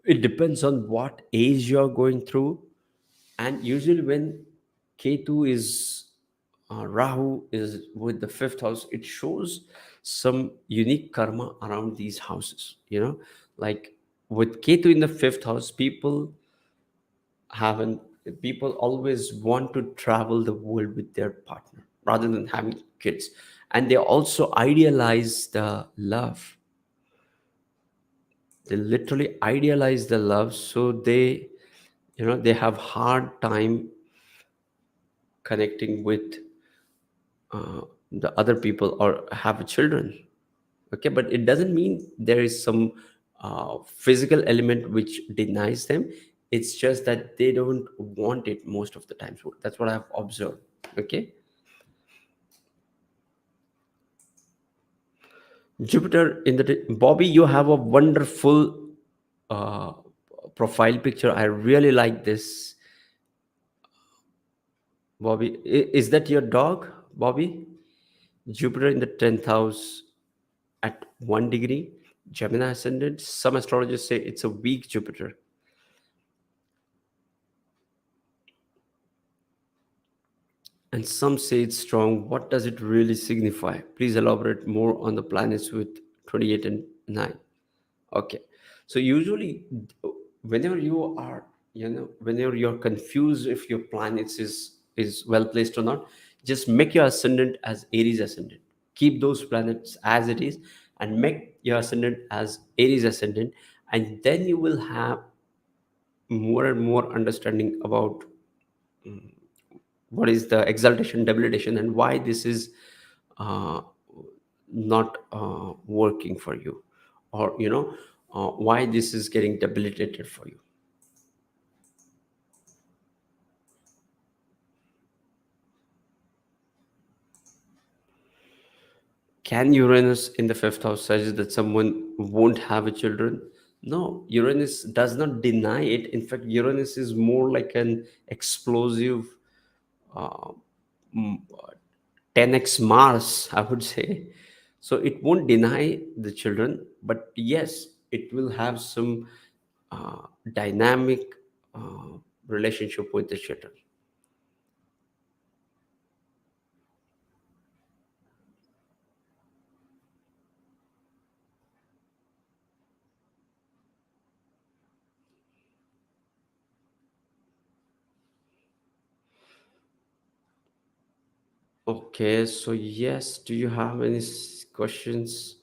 it depends on what age you're going through. And usually when Ketu is Rahu is with the fifth house, it shows some unique karma around these houses. Like with Ketu in the fifth house, haven't people always want to travel the world with their partner rather than having kids. And they also idealize the love. They literally idealize the love, so they have hard time connecting with the other people or have children. Okay, but it doesn't mean there is some physical element which denies them. It's just that they don't want it most of the time. So that's what I've observed. Okay. Jupiter in the Bobby, you have a wonderful uh, profile picture. I really like this. Bobby, is that your dog, Bobby? Jupiter in the 10th house at 1 degree, Gemini ascendant. Some astrologers say it's a weak Jupiter, and some say it's strong. What does it really signify? Please elaborate more on the planets with 28 and 9. Okay. So usually whenever you are, whenever you're confused if your planets is well placed or not, just make your ascendant as Aries ascendant. Keep those planets as it is and make your ascendant as Aries ascendant, and then you will have more and more understanding about what is the exaltation, debilitation, and why this is uh, not working for you. Or why this is getting debilitated for you. Can Uranus in the fifth house suggest that someone won't have a children? No, Uranus does not deny it. In fact, Uranus is more like an explosive uh, mm, 10x Mars, I would say. So it won't deny the children, but yes, it will have some dynamic uh, relationship with the children. Okay, so yes, do you have any questions?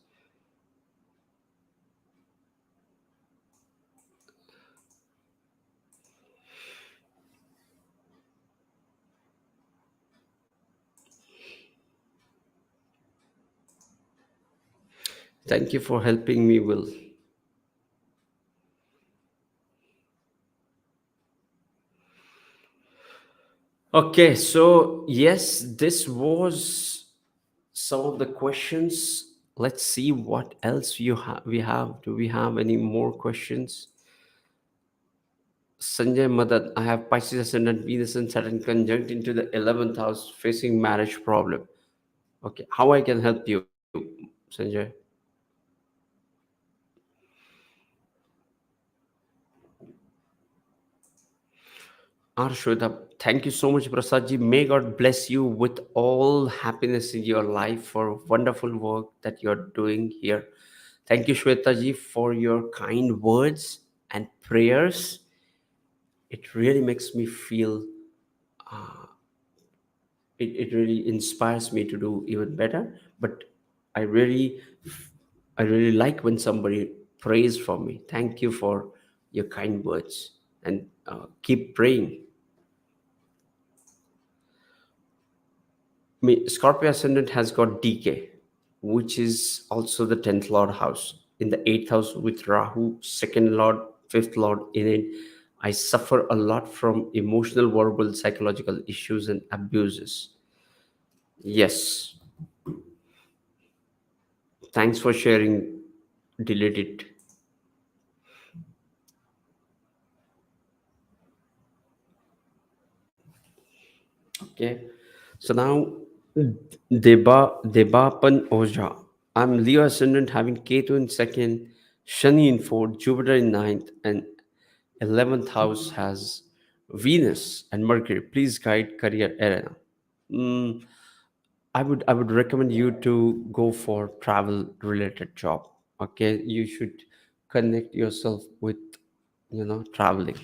Thank you for helping me, Will. Okay, so yes, this was some of the questions. Let's see what else we have. Do we have any more questions? Sanjay Madan, I have Pisces ascendant, Venus and Saturn conjunct into the 11th house, facing marriage problem. Okay, how I can help you, Sanjay? Arshweta, thank you so much, Prasadji. May God bless you with all happiness in your life for wonderful work that you're doing here. Thank you, Shwetaji, for your kind words and prayers. It really makes me feel, it really inspires me to do even better. But I really, I really like when somebody prays for me. Thank you for your kind words and keep praying. Scorpio ascendant has got DK, which is also the 10th Lord house. In the 8th house with Rahu, second Lord, fifth Lord in it, I suffer a lot from emotional, verbal, psychological issues and abuses. Yes, thanks for sharing. Delete it. Okay. So now, Debapan Oja. I'm Leo ascendant having Ketu in second, Shani in fourth, Jupiter in ninth, and 11th house has Venus and Mercury. Please guide career arena. Mm, I would recommend you to go for travel related job. Okay, you should connect yourself with traveling.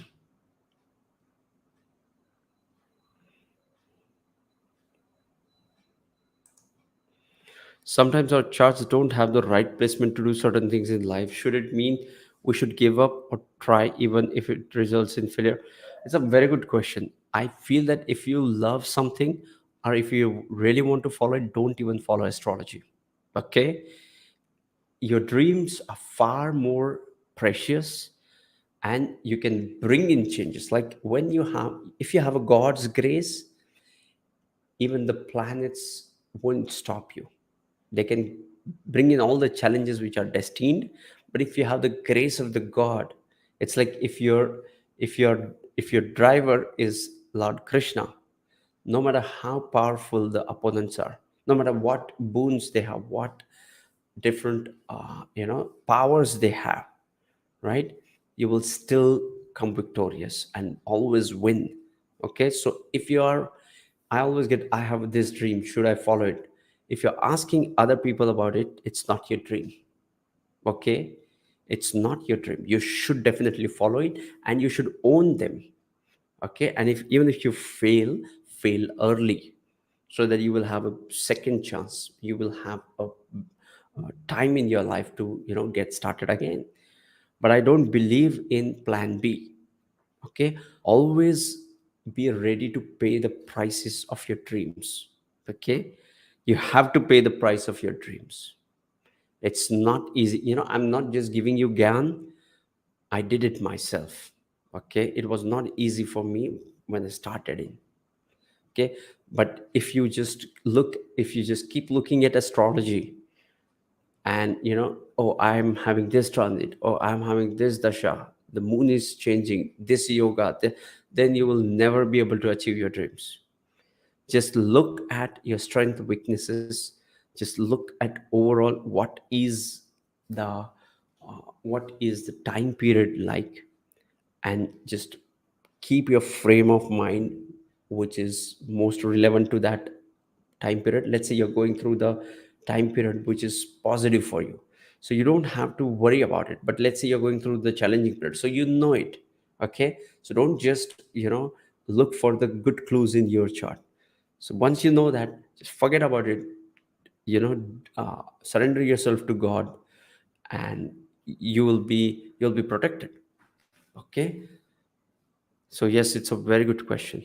Sometimes our charts don't have the right placement to do certain things in life. Should it mean we should give up or try even if it results in failure? It's a very good question. I feel that if you love something or if you really want to follow it, don't even follow astrology. Okay? Your dreams are far more precious and you can bring in changes. Like when you have, if you have a God's grace, even the planets won't stop you. They can bring in all the challenges which are destined, but if you have the grace of the God, it's like if your driver is Lord Krishna, no matter how powerful the opponents are, no matter what boons they have, what different powers they have, right, you will still come victorious and always win. Okay, so if you are, I always get, I have this dream, should I follow it? If you're asking other people about it, it's not your dream. Okay, it's not your dream. You should definitely follow it and you should own them. Okay, and if even if you fail early, so that you will have a second chance, you will have a time in your life to get started again. But I don't believe in plan B. Okay, always be ready to pay the prices of your dreams. Okay, you have to pay the price of your dreams. It's not easy. I'm not just giving you gyan. I did it myself. Okay, it was not easy for me when I started in. Okay, but if you just keep looking at astrology, and oh, I'm having this transit, oh, I'm having this dasha, the moon is changing, this yoga, then you will never be able to achieve your dreams. Just look at your strength, weaknesses. Just look at overall what is the time period like, and just keep your frame of mind which is most relevant to that time period. Let's say you're going through the time period which is positive for you, so you don't have to worry about it. But let's say you're going through the challenging period, so you know it. Okay, so don't just look for the good clues in your chart. So once you know that, just forget about it. Surrender yourself to God, and you'll be protected. Okay. So yes, it's a very good question.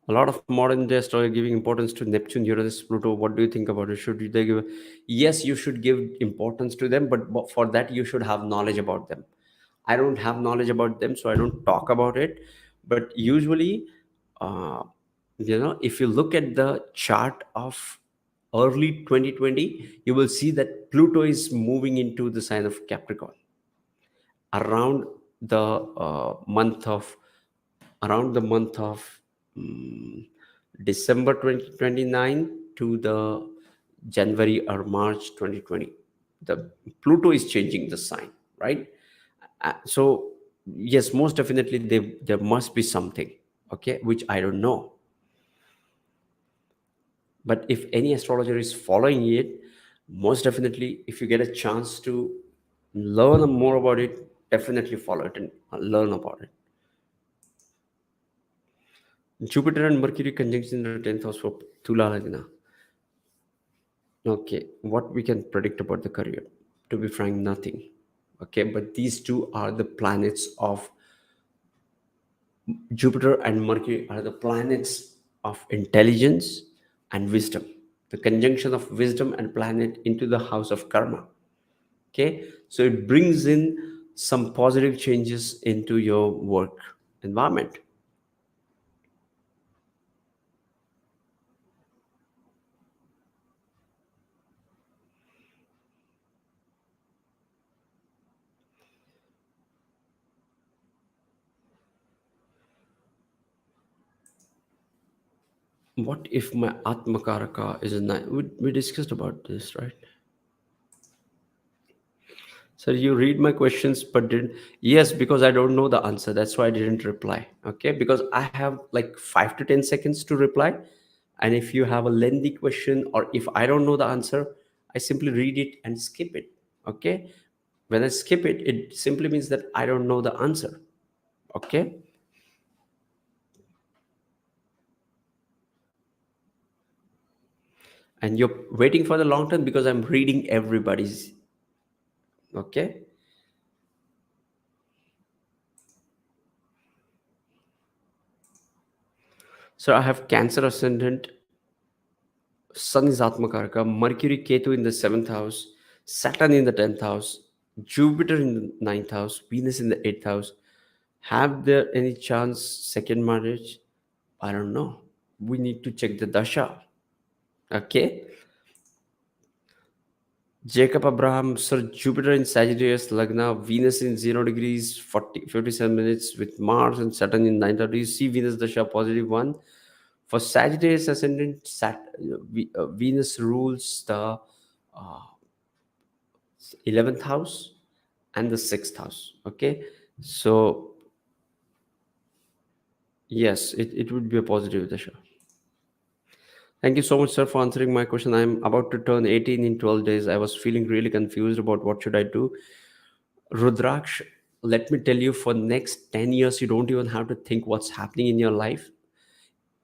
A lot of modern day astrology are giving importance to Neptune, Uranus, Pluto. What do you think about it? Should they give? Yes, you should give importance to them, but for that you should have knowledge about them. I don't have knowledge about them, so I don't talk about it. But usually, uh, if you look at the chart of early 2020, you will see that Pluto is moving into the sign of Capricorn around the month of around the month of mm, December 2029 to the January or March 2020. The Pluto is changing the sign, right? So yes, most definitely there must be something, okay, which I don't know. But if any astrologer is following it, most definitely, if you get a chance to learn more about it, definitely follow it and learn about it. Jupiter and Mercury conjunction in the 10th house for Tula Lagna. Okay, what we can predict about the career? To be frank, nothing. Okay, but these two are the planets of Jupiter and Mercury are the planets of intelligence and wisdom. The conjunction of wisdom and planet into the house of karma. Okay, so it brings in some positive changes into your work environment. What if my Atmakaraka is a nine? We discussed about this, right? So you read my questions, but didn't. Yes, because I don't know the answer. That's why I didn't reply. Okay, because I have like 5 to 10 seconds to reply, and if you have a lengthy question or if I don't know the answer, I simply read it and skip it. Okay, when I skip it, it simply means that I don't know the answer. Okay, and you're waiting for the long term because I'm reading everybody's. Okay, so I have Cancer ascendant. Sun is Atmakaraka, Mercury Ketu in the seventh house, Saturn in the 10th house, Jupiter in the ninth house, Venus in the eighth house. Have there any chance second marriage? I don't know. We need to check the dasha. Okay. Jacob Abraham, Sir Jupiter in Sagittarius, Lagna, Venus in 0 degrees, 57 minutes with Mars and Saturn in 9 degrees. See Venus Dasha, positive one. For Sagittarius ascendant, Venus rules the uh, 11th house and the 6th house. Okay, so yes, it would be a positive dasha. Thank you so much, sir, for answering my question. I'm about to turn 18 in 12 days. I was feeling really confused about what should I do. Rudraksh, let me tell you, for next 10 years you don't even have to think what's happening in your life.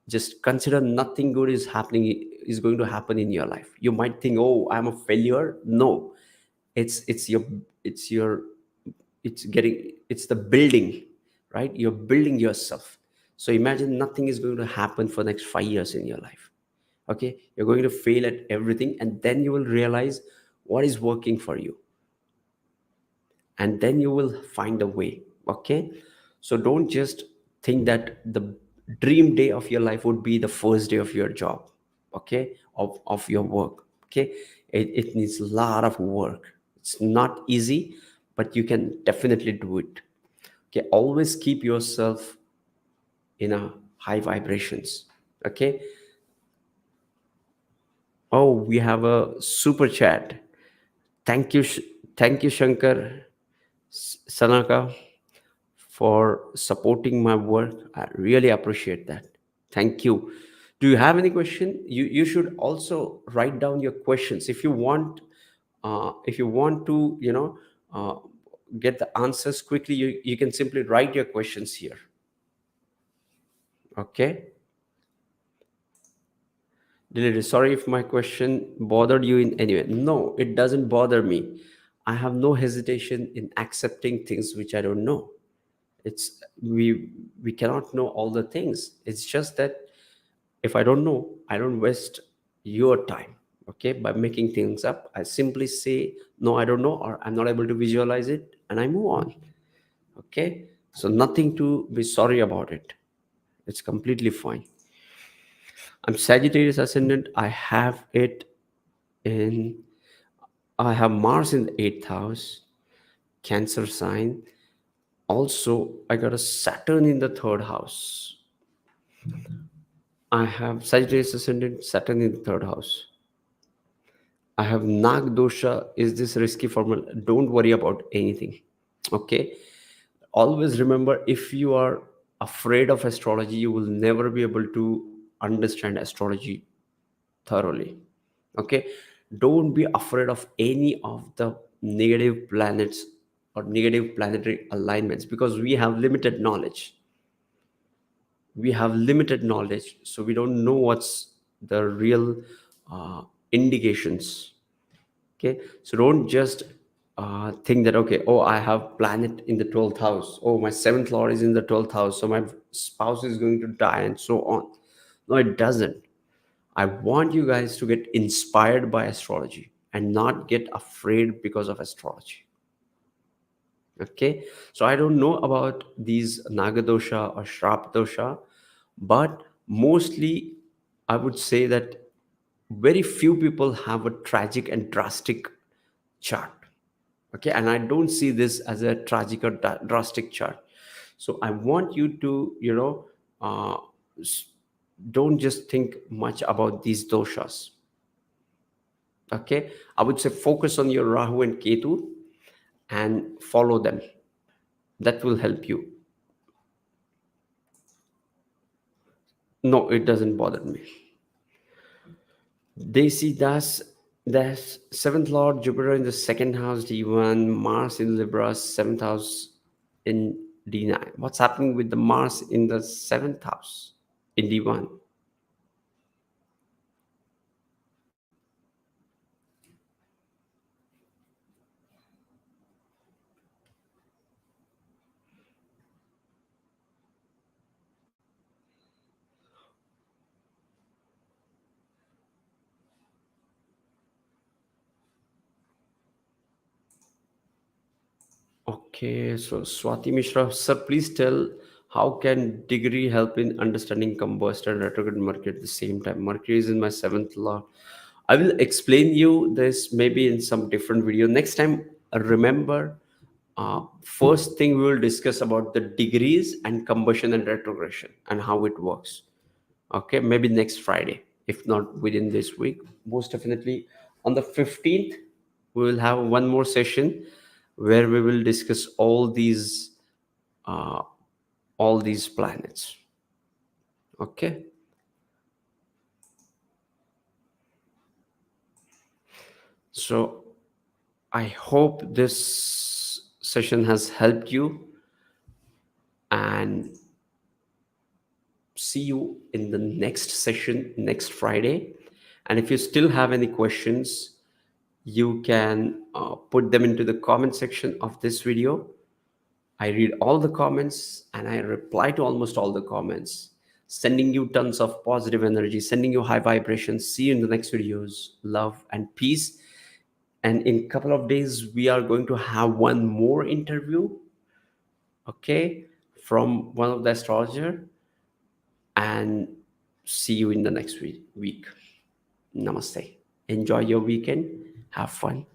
Just consider nothing good is going to happen in your life. You might think, oh, I'm a failure. No, it's your it's your it's the building, right? You're building yourself. So imagine nothing is going to happen for next 5 years in your life. Okay, you're going to fail at everything, and then you will realize what is working for you, and then you will find a way. Okay, so don't just think that the dream day of your life would be the first day of your job, okay, of your work. Okay, it needs a lot of work. It's not easy, but you can definitely do it. Okay, always keep yourself in a high vibrations. Okay. Oh, we have a super chat. Thank you, thank you, Shankar Sanaka, for supporting my work. I really appreciate that. Thank you. Do you have any question? You should also write down your questions if you want. If you want to, uh, get the answers quickly, you can simply write your questions here. Okay. Deleted. Sorry if my question bothered you in any way. No, it doesn't bother me. I have no hesitation in accepting things which I don't know. It's we cannot know all the things. It's just that if I don't know, I don't waste your time. Okay, by making things up, I simply say no, I don't know, or I'm not able to visualize it, and I move on. Okay, so nothing to be sorry about it. It's completely fine. I'm Sagittarius ascendant. In I have Mars in the eighth house, Cancer sign. Also, I got a Saturn in the third house. I have Sagittarius ascendant, Saturn in the third house. I have Nag dosha. Is this risky for me? Don't worry about anything. Okay. Always remember, if you are afraid of astrology, you will never be able to understand astrology thoroughly. Okay, don't be afraid of any of the negative planets or negative planetary alignments, because we have limited knowledge, so we don't know what's the real uh, indications. Okay, so don't just think that, okay, oh, I have planet in the 12th house, oh, my seventh lord is in the 12th house, so my spouse is going to die and so on. No, it doesn't. I want you guys to get inspired by astrology and not get afraid because of astrology. Okay, so I don't know about these nagadosha or shrap dosha, but mostly I would say that very few people have a tragic and drastic chart. Okay, and I don't see this as a tragic or drastic chart. So I want you to, uh, s- don't just think much about these doshas. Okay, I would say focus on your rahu and ketu and follow them. That will help you. No, it doesn't bother me. They see that's seventh lord Jupiter in the second house D1, Mars in Libra, seventh house in D9. What's happening with the Mars in the seventh house in D1? Okay, so Swati Mishra, sir, please tell, how can degree help in understanding combust and retrograde Mercury at the same time? Mercury is in my seventh law. I will explain you this maybe in some different video. Next time, remember, first thing we will discuss about the degrees and combustion and retrogression and how it works. Okay, maybe next Friday, if not within this week. Most definitely on the 15th, we will have one more session where we will discuss uh, all these planets. Okay, so I hope this session has helped you, and see you in the next session next Friday. And if you still have any questions, you can put them into the comment section of this video. I read all the comments and I reply to almost all the comments. sending you tons of positive energy, sending you high vibrations. See you in the next videos. Love and peace. And in a couple of days, we are going to have one more interview, okay, from one of the astrologer. And see you in the next week. Namaste. Enjoy your weekend. Have fun.